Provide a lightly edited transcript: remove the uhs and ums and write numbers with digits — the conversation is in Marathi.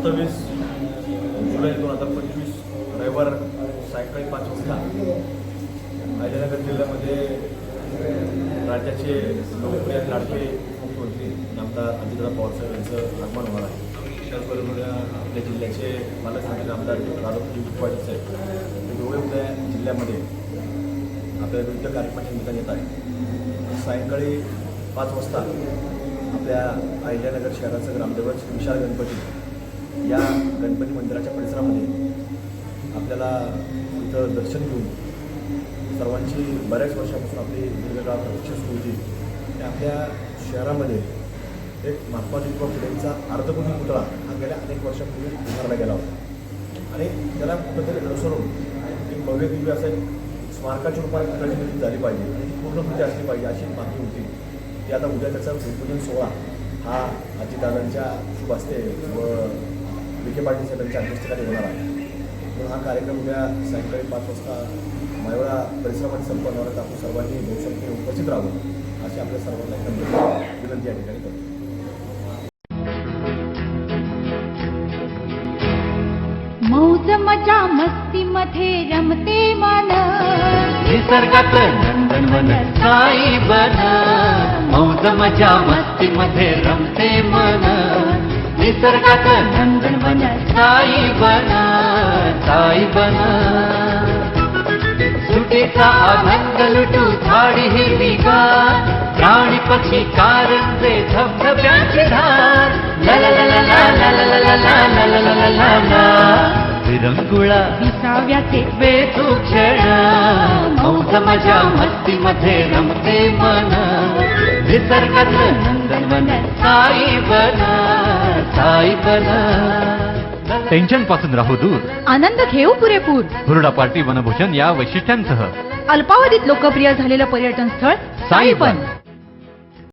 जुलै 2025 रविवार सायंकाळी 5 वाजता अहिल्यानगर जिल्ह्यामध्ये राज्याचे लोकप्रिय लाडके मुख्यमंत्री नामदार अजितदादा पवारसाहेब यांचं आगमन होणार आहे। त्याचबरोबर आपल्या जिल्ह्याचे पालकमंत्री आमदार राधाकृष्ण विखे साहेब हे दोघे उद्या जिल्ह्यामध्ये आपल्या विविध कार्यक्रमाच्या निमित्ताने येत आहे। सायंकाळी 5 वाजता आपल्या अहिल्यानगर शहराचं ग्रामदैवत विशाल गणपती या गणपती मंदिराच्या परिसरामध्ये आपल्याला इथं दर्शन घेऊन सर्वांची बऱ्याच वर्षापासून आपली दीर्घकाळ प्रतीक्षा सुरू होती की आपल्या शहरामध्ये एक महात्मा ज्योतिबा फुलेंचा अर्धकोटी पुतळा हा गेल्या अनेक वर्षापूर्वी उभारला गेला होता आणि त्याला कुठंतरी अनुसरून एक भव्य दिव्य असं एक स्मारकाच्या रूपात पुतळ्याची निर्मिती झाली पाहिजे आणि ती पूर्णपणे असली पाहिजे अशी मागणी होती। ती आता उद्या त्याचा भूमिपूजन सोहळा हा अजितदादांच्या शुभ हस्ते व विखे पाटील साहेबांच्या अध्यक्षतेखाली होणार आहे। म्हणून हा कार्यक्रम उद्या सायंकाळी 5 वाजता मायवळा परिसरामध्ये संपन्न होण्यात आपण सर्वांनी बहुसंख्येने उपस्थित राहावं अशी आपल्या सर्वांना विनंती या ठिकाणी करतो। मौज मजा मस्ती मध्ये रमते मन निसर्गात नंदनवन साई बन मौज मजा मस्ती मध्ये रमते मन निसर्गात नंदनवन साई बन सुटेचा आनंद लुटू झाडी हिरवीगार प्राणी पक्षी कारंजे धबधब्यांची धार ला ला ला ला ला ला ला ला ला ला ला ला ला ला विरंगुळा विसाव्याचे बेतू क्षण मौज मजा मस्ती मध्ये रमते मन निसर्गात नंदनवन साई बन टेन्शन पासून राहू दूर. आनंद घेऊ पुरेपूर. हुरडा पार्टी वनभूषण या वैशिष्ट्यांसह अल्पावधीत लोकप्रिय झालेलं पर्यटन स्थळ साईबन.